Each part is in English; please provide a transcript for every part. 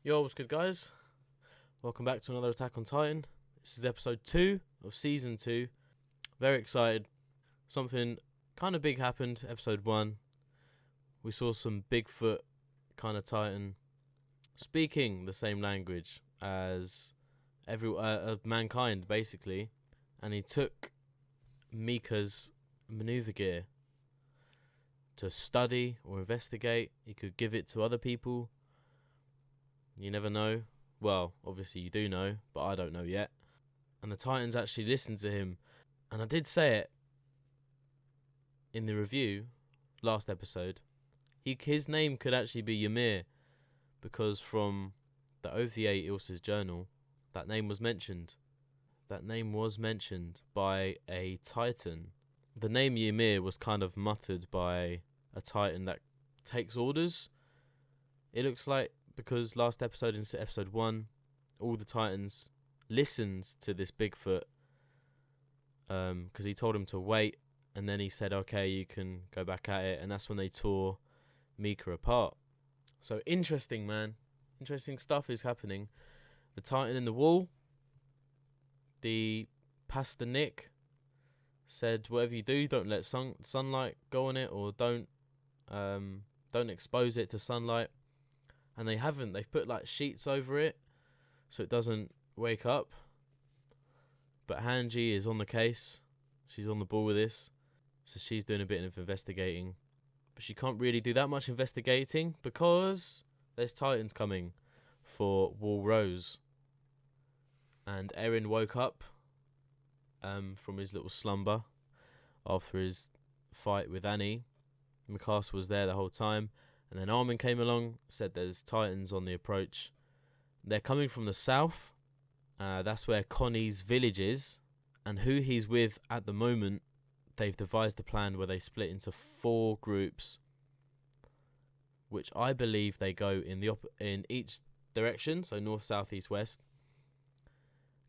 Yo, what's good, guys? Welcome back to another Attack on Titan. This is episode 2 of season 2. Very excited. Something kind of big happened. Episode 1. We saw some Bigfoot kind of Titan speaking the same language as mankind, basically. And he took Mika's maneuver gear to study or investigate. He could give it to other people. You never know. Well, obviously you do know, but I don't know yet. And the Titans actually listened to him. And I did say it in the review last episode. His name could actually be Ymir, because from the OVA Ilsa's journal, that name was mentioned. That name was mentioned by a Titan. The name Ymir was kind of muttered by a Titan that takes orders, it looks like, because last episode, in episode 1, all the Titans listened to this Bigfoot because he told him to wait, and then he said, okay, you can go back at it, and that's when they tore Mika apart. So interesting, man. Interesting stuff is happening. The Titan in the wall, the Pastor Nick, said, whatever you do, don't let sunlight go on it, or don't expose it to sunlight. And they haven't. They've put like sheets over it so it doesn't wake up. But Hanji is on the case. She's on the ball with this. So she's doing a bit of investigating. But she can't really do that much investigating because there's Titans coming for Wall Rose. And Eren woke up from his little slumber after his fight with Annie. Mikasa was there the whole time. And then Armin came along, said there's Titans on the approach. They're coming from the south. That's where Connie's village is. And who he's with at the moment, they've devised a plan where they split into 4 groups, which I believe they go in each direction, so north, south, east, west.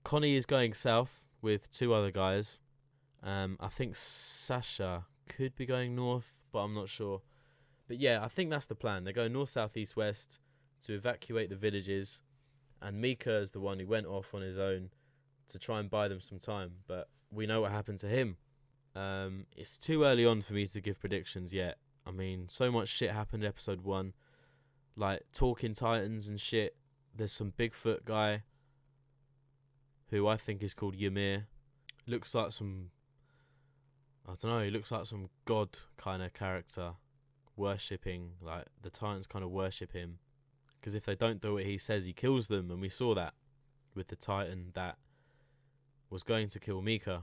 Connie is going south with 2 other guys. I think Sasha could be going north, but I'm not sure. But yeah, I think that's the plan. They go north, south, east, west to evacuate the villages. And Mika is the one who went off on his own to try and buy them some time. But we know what happened to him. It's too early on for me to give predictions yet. I mean, so much shit happened in episode 1. Like, talking Titans and shit. There's some Bigfoot guy who I think is called Ymir. Looks like some... I don't know, he looks like some god kind of character. Worshipping, like the Titans kind of worship him, because if they don't do what he says, he kills them. And we saw that with the Titan that was going to kill Mika,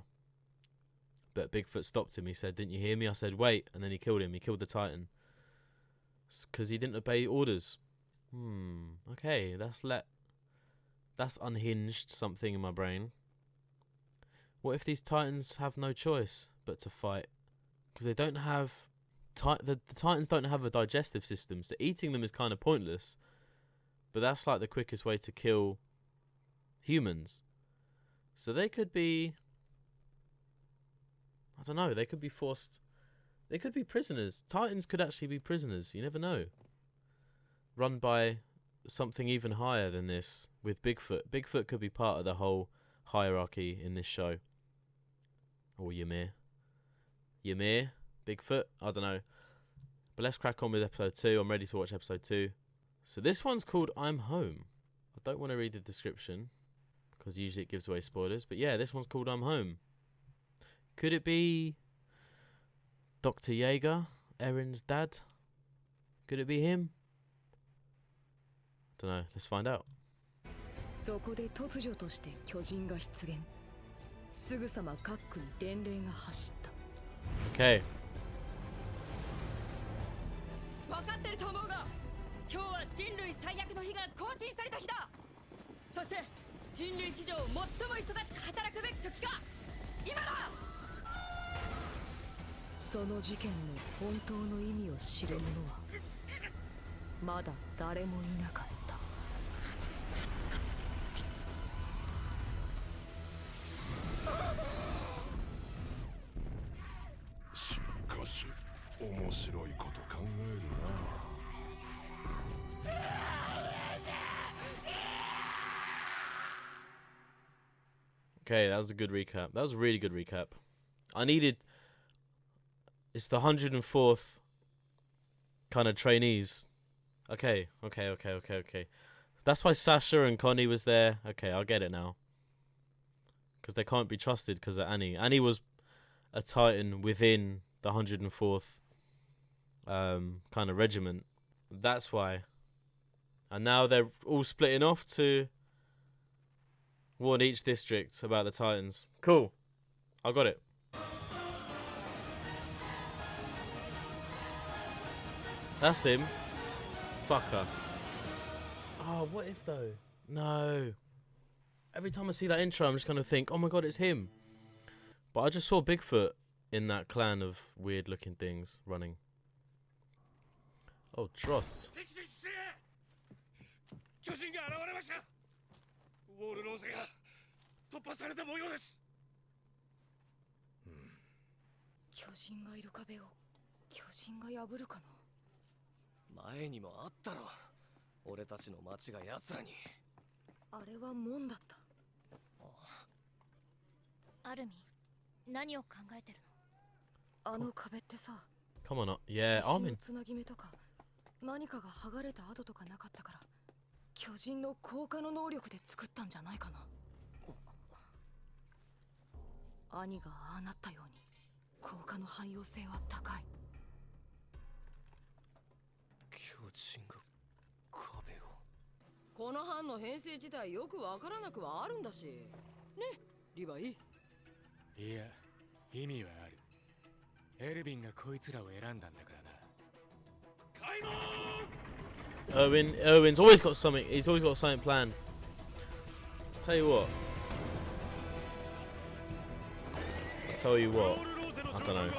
but Bigfoot stopped him. He said, didn't you hear me? I said wait, and then he killed him. He killed the Titan because he didn't obey orders. Okay, that's unhinged something in my brain. What if these Titans have no choice but to fight? Because they don't have the Titans don't have a digestive system, so eating them is kind of pointless. But that's like the quickest way to kill humans. So they could be, I don't know, they could be forced, they could be prisoners. Titans could actually be prisoners, you never know. Run by something even higher than this with Bigfoot. Bigfoot could be part of the whole hierarchy in this show. Or Ymir, Bigfoot, I don't know. But let's crack on with episode 2. I'm ready to watch episode 2. So this one's called I'm Home. I don't want to read the description because usually it gives away spoilers. But yeah, this one's called I'm Home. Could it be Dr. Jaeger, Eren's dad? Could it be him? Don't know. Let's find out. そこで突如として巨人が出現。すぐさま各区に伝令が走った。Okay. 分かってると思うが、今日は人類最悪の日が更新された日だ。そして人類史上最も忙しく働くべき時が今だ。その事件の本当の意味を知る者はまだ誰もいなかった。しかし面白いこと考えるな。Okay, that was a good recap. That was a really good recap. It's the 104th kind of trainees. Okay. That's why Sasha and Connie was there. Okay, I'll get it now. Because they can't be trusted because of Annie. Annie was a Titan within the 104th kind of regiment. That's why. And now they're all splitting off to warn each district about the Titans. Cool. I got it. That's him. Fucker. Oh, what if though? No. Every time I see that intro, I'm just going to think, oh my god, it's him. But I just saw Bigfoot in that clan of weird looking things running. Oh, trust. Come on up. Yeah, Armin. 何かが剥がれた跡とかなかったから巨人の効果の能力で作ったんじゃないかな。兄がああなったように効果の汎用性は高い。巨人が壁を。この班の編成自体よくわからなくはあるんだし。ね、リヴァイ。いや、意味はある。エルヴィンがこいつらを選んだんだからな。Owen's always got something. He's always got something planned. I'll tell you what. I don't know.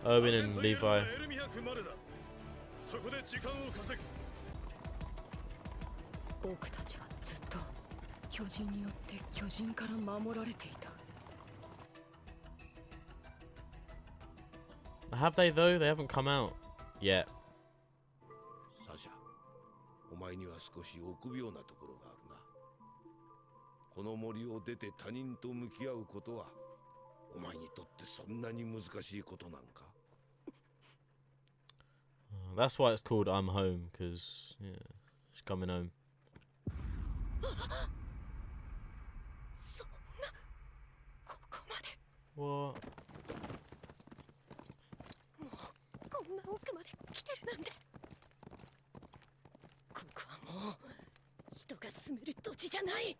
Owen and Levi. 僕たちはずっと巨人によって巨人から守られていた。Have they though? They haven't come out yet. サシャ、お前には少し臆病なところがあるな。この森を出て他人と向き合うことはお前にとってそんなに難しいことなんか？ That's why it's called I'm Home, because yeah, she's coming home. そんなここまで。 What? もうこんな奥まで来てるなんて。ここはもう人が住める土地じゃない。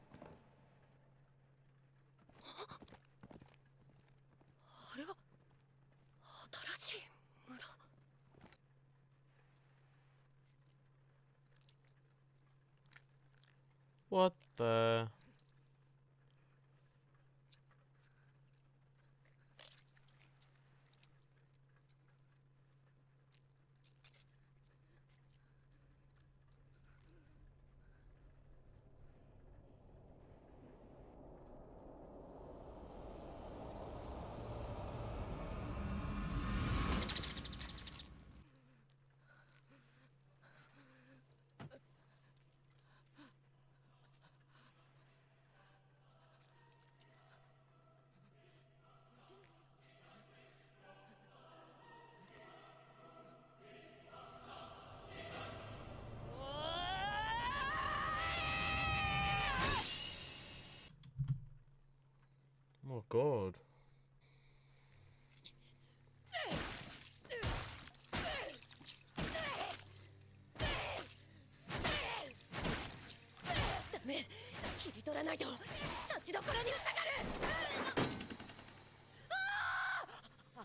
あれは新しい村。What the? Oh god.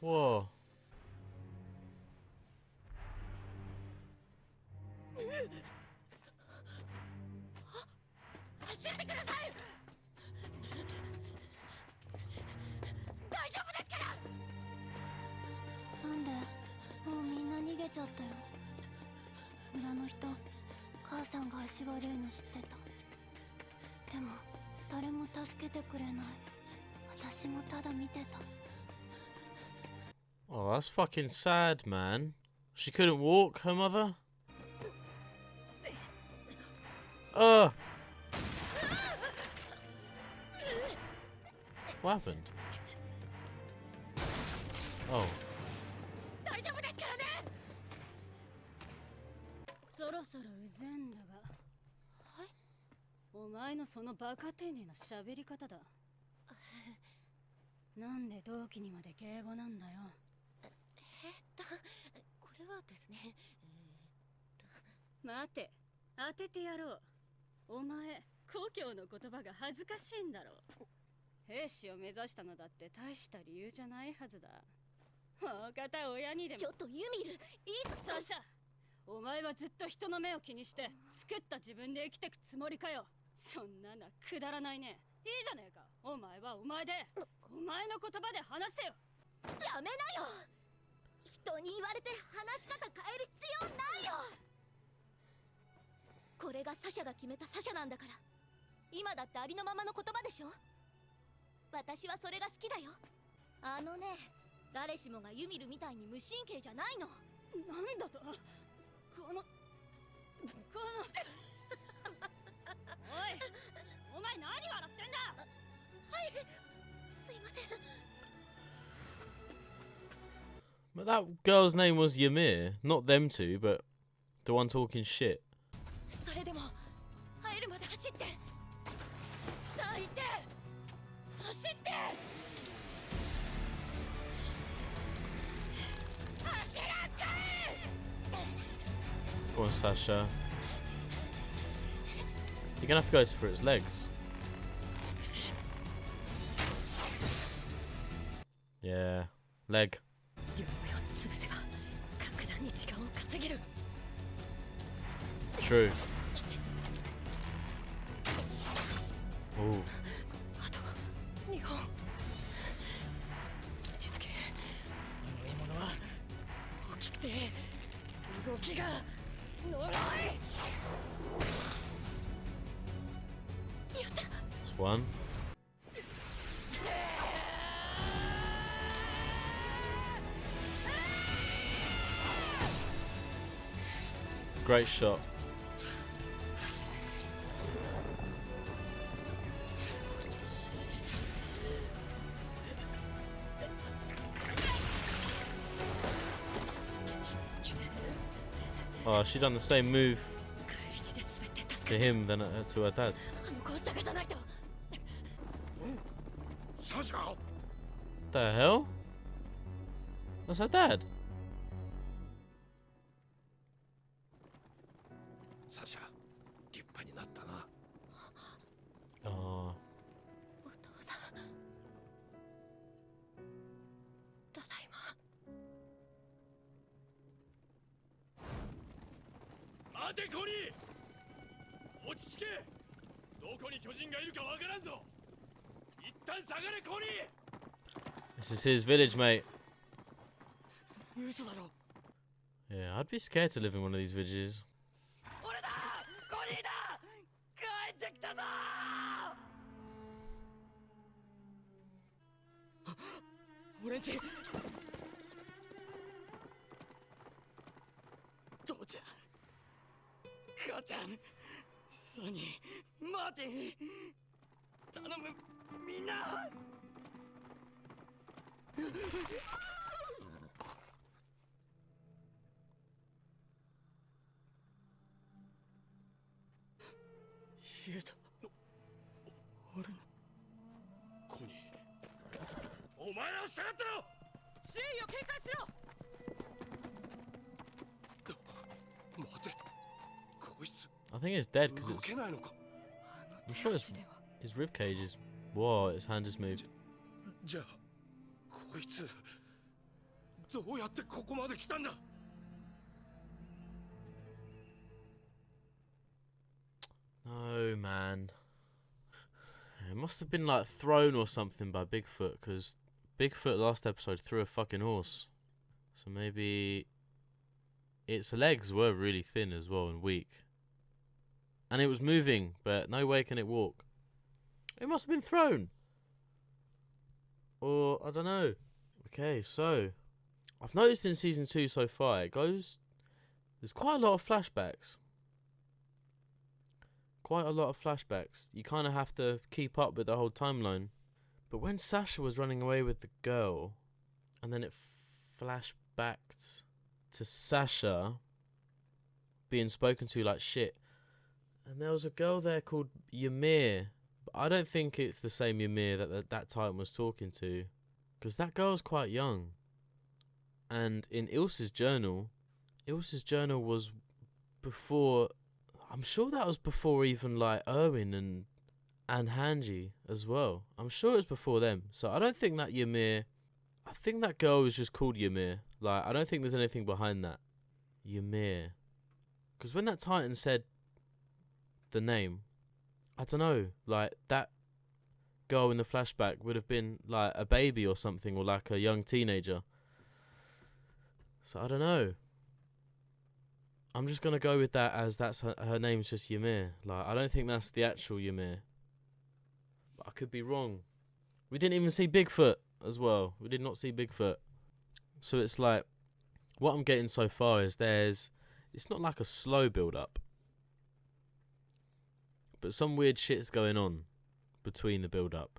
Whoa. Oh, that's fucking sad, man. She couldn't walk, her mother? What happened? Oh. 大丈夫ですからね。そろそろうぜんだが。はい。お前のそのバカ丁寧な喋り方だ。なんで同期にまで敬語なんだよ。これはですね。待て、当ててやろう。お前、故郷の言葉が恥ずかしいんだろう。兵士を目指したのだって大した理由じゃないはずだ。お方親にでも。ちょっとユミル、いいぞ。サシャ、お前はずっと人の目を気にして作った自分で生きてくつもりかよ。そんなのくだらないね。いいじゃねえか。お前はお前で、お前の言葉で話せよ。やめなよ。人に言われて話し方変える必要ないよ。これがサシャが決めたサシャなんだから。今だってありのままの言葉でしょ。私はそれが好きだよ。あのね、誰しもがユミルみたいに無神経じゃないの。なんだと。このおい、お前何笑ってんだ。はい、すいません。 But that girl's name was Ymir. Not them two, but the one talking shit. それでも入るまで走って。さあ行って、走って。走らんかい。 Go on, Sasha. You're gonna have to go for its legs. Yeah, leg. True. Ooh. That's one. Great shot. Oh, she done the same move to him than to her dad. The hell? That's her dad. サシャ、立派になったな。ああ。お父さん、ただいま。待てコニー、落ち着け。どこに巨人がいるかわからんぞ。一旦下がれコニー。 This is his village, mate. 嘘だろ。 Yeah, I'd be scared to live in one of these villages. 俺だ、コニーだ。帰ってきたぞ。俺んち。父ちゃん、母ちゃん、ソニー、マーティン、頼む、みんな。消えた。俺のコニー、お前らを下がってろ。周囲を警戒しろ。待て、こいつ I think it's dead because 動 it's. けないのか。 I'm sure his rib cage is. Whoa, his hand just moved. じゃあこいつどうやってここまで来たんだ。 No, man. It must have been like thrown or something by Bigfoot, because Bigfoot last episode threw a fucking horse. So maybe its legs were really thin as well and weak. And it was moving, but no way can it walk. It must have been thrown. Or, I don't know. Okay, so I've noticed in season 2 so far, there's quite a lot of flashbacks. Quite a lot of flashbacks. You kind of have to keep up with the whole timeline. But when Sasha was running away with the girl, and then it flashed back to Sasha being spoken to like shit, and there was a girl there called Ymir. But I don't think it's the same Ymir that Titan was talking to, because that girl's quite young. And in Ilse's journal was before, I'm sure that was before even like Erwin and Hanji as well. I'm sure it was before them. So I don't think that Ymir, I think that girl was just called Ymir. Like, I don't think there's anything behind that. Ymir. Because when that Titan said the name, I don't know, like that girl in the flashback would have been like a baby or something, or like a young teenager. So I don't know. I'm just going to go with that as that's her name's just Ymir. Like, I don't think that's the actual Ymir. But I could be wrong. We didn't even see Bigfoot as well. We did not see Bigfoot. So it's like, what I'm getting so far is it's not like a slow build up, but some weird shit's going on between the build up.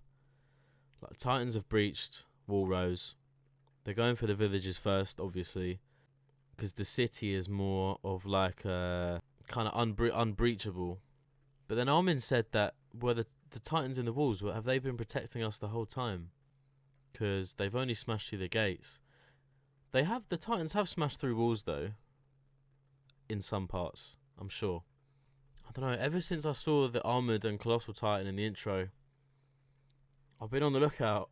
Like, Titans have breached Wall Rose. They're going for the villages first, obviously, because the city is more of like a kind of unbreachable. But then Armin said that, well, the Titans in the walls, have they been protecting us the whole time? Because they've only smashed through the gates. The Titans have smashed through walls though, in some parts, I'm sure. I don't know, ever since I saw the Armoured and Colossal Titan in the intro, I've been on the lookout.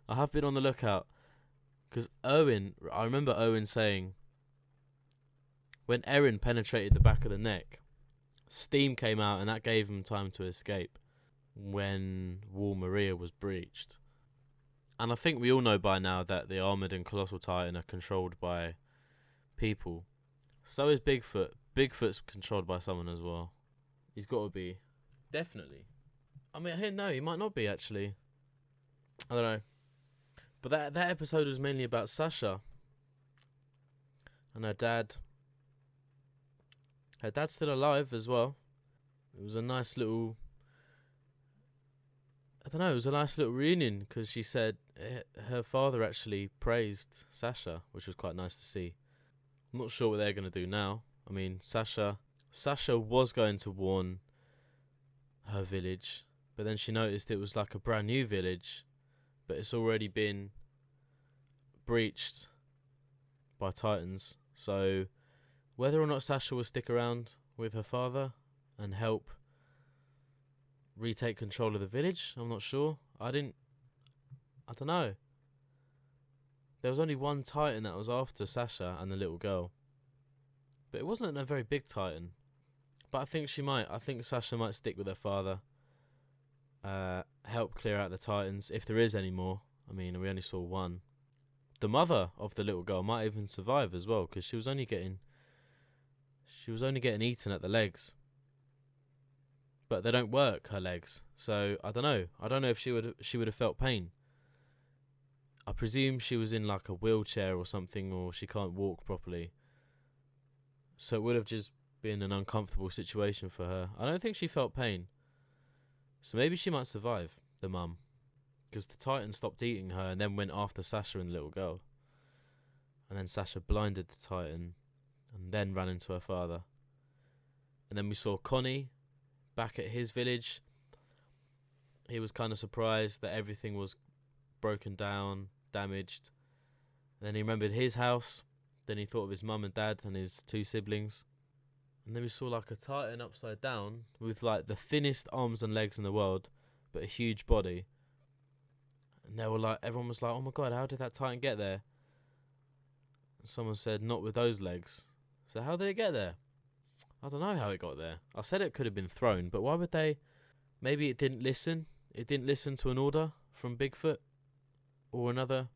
I have been on the lookout. Because I remember Owen saying, when Eren penetrated the back of the neck, steam came out and that gave him time to escape when Wall Maria was breached. And I think we all know by now that the Armoured and Colossal Titan are controlled by people. So is Bigfoot. Bigfoot's controlled by someone as well. He's got to be. Definitely. I mean, no, he might not be, actually. I don't know. But that episode was mainly about Sasha and her dad. Her dad's still alive as well. It was a nice little, it was a nice little reunion, because she said her father actually praised Sasha, which was quite nice to see. I'm not sure what they're going to do now. I mean, Sasha was going to warn her village, but then she noticed it was like a brand new village, but it's already been breached by Titans. So whether or not Sasha will stick around with her father and help retake control of the village, I'm not sure. I don't know. There was only one Titan that was after Sasha and the little girl, but it wasn't a very big Titan. But I think Sasha might stick with her father, help clear out the Titans if there is any more. I mean, we only saw one. The mother of the little girl might even survive as well, because she was only getting eaten at the legs. But they don't work, her legs. So I don't know. I don't know if she would have felt pain. I presume she was in like a wheelchair or something, or she can't walk properly. So it would have just been an uncomfortable situation for her. I don't think she felt pain. So maybe she might survive, the mum. Because the Titan stopped eating her and then went after Sasha and the little girl. And then Sasha blinded the Titan and then ran into her father. And then we saw Connie back at his village. He was kind of surprised that everything was broken down, damaged. And then he remembered his house. Then he thought of his mum and dad and his two siblings. And then we saw like a Titan upside down with like the thinnest arms and legs in the world, but a huge body. And they were like, everyone was like, oh my god, how did that Titan get there? And someone said, not with those legs. So how did it get there? I don't know how it got there. I said it could have been thrown, but why would they? Maybe it didn't listen. It didn't listen to an order from Bigfoot or another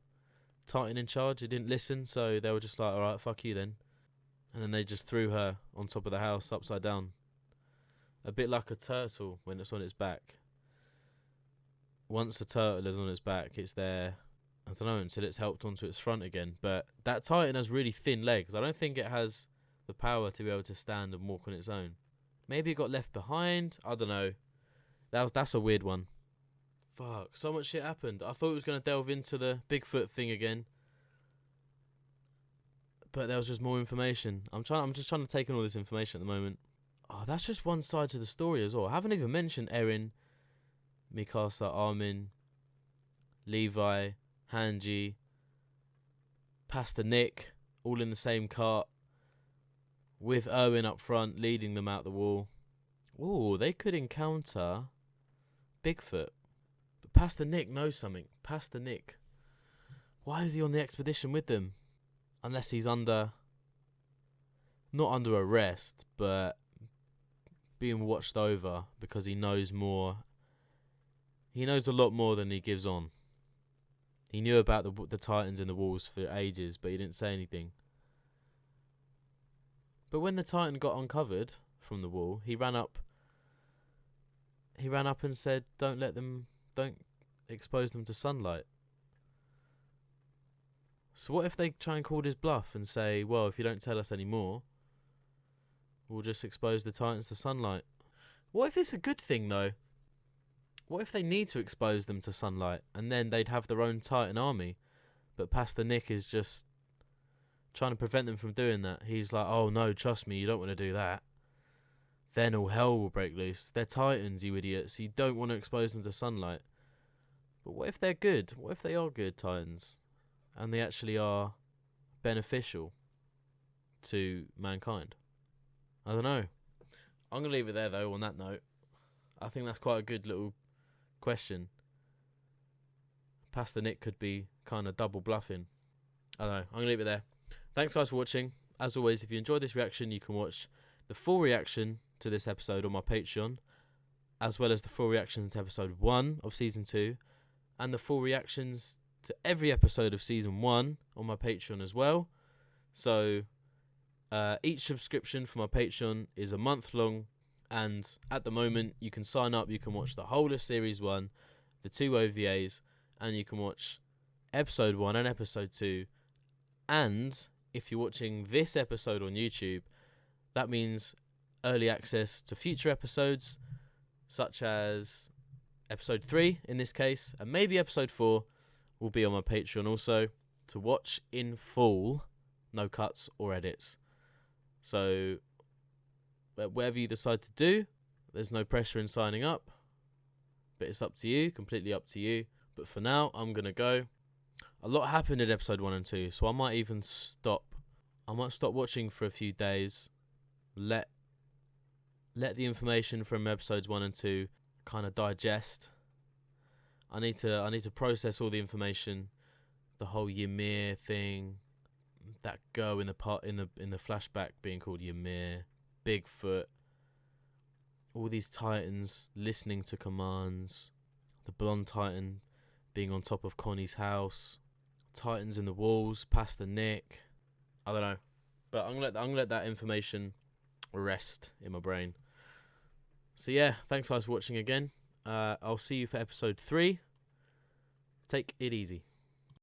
Titan in charge. It didn't listen, so they were just like, alright, fuck you then. And then they just threw her on top of the house, upside down. A bit like a turtle when it's on its back. Once the turtle is on its back, it's there, I don't know, until it's helped onto its front again. But that Titan has really thin legs. I don't think it has the power to be able to stand and walk on its own. Maybe it got left behind. I don't know. That's a weird one. Fuck, so much shit happened. I thought it was going to delve into the Bigfoot thing again. But there was just more information. I'm just trying to take in all this information at the moment. Oh, that's just one side to the story as well. I haven't even mentioned Erin, Mikasa, Armin, Levi, Hanji, Pastor Nick, all in the same cart, with Erwin up front, leading them out the wall. Ooh, they could encounter Bigfoot. But Pastor Nick knows something. Pastor Nick. Why is he on the expedition with them? Unless he's not under arrest, but being watched over because he knows more. He knows a lot more than he gives on. He knew about the Titans in the walls for ages, but he didn't say anything. But when the Titan got uncovered from the wall, he ran up and said, don't expose them to sunlight. So what if they try and call his bluff and say, well, if you don't tell us any more, we'll just expose the Titans to sunlight? What if it's a good thing, though? What if they need to expose them to sunlight, and then they'd have their own Titan army, but Pastor Nick is just trying to prevent them from doing that? He's like, oh no, trust me, you don't want to do that. Then all hell will break loose. They're Titans, you idiots. You don't want to expose them to sunlight. But what if they're good? What if they are good Titans? And they actually are beneficial to mankind? I don't know. I'm going to leave it there, though, on that note. I think that's quite a good little question. Pastor Nick could be kind of double bluffing. I don't know. I'm going to leave it there. Thanks, guys, for watching. As always, if you enjoyed this reaction, you can watch the full reaction to this episode on my Patreon, as well as the full reaction to episode 1 of Season 2, and the full reactions to every episode of Season 1 on my Patreon as well. So each subscription for my Patreon is a month long, and at the moment you can sign up, you can watch the whole of Series 1, the 2 OVAs, and you can watch episode 1 and episode 2. And if you're watching this episode on YouTube, that means early access to future episodes, such as episode 3 in this case, and maybe episode 4 will be on my Patreon also, to watch in full, no cuts or edits. So whatever you decide to do, there's no pressure in signing up, but it's up to you, completely up to you. But for now, I'm going to go. A lot happened in episode 1 and 2, so I might even stop. I might stop watching for a few days, let the information from episodes 1 and 2 kind of digest. I need to process all the information, the whole Ymir thing, that girl in the flashback being called Ymir, Bigfoot, all these Titans listening to commands, the blonde Titan being on top of Connie's house, Titans in the walls, Pastor Nick. I don't know, but I'm gonna let that information rest in my brain. So yeah, thanks guys for watching again. I'll see you for episode 3. Take it easy.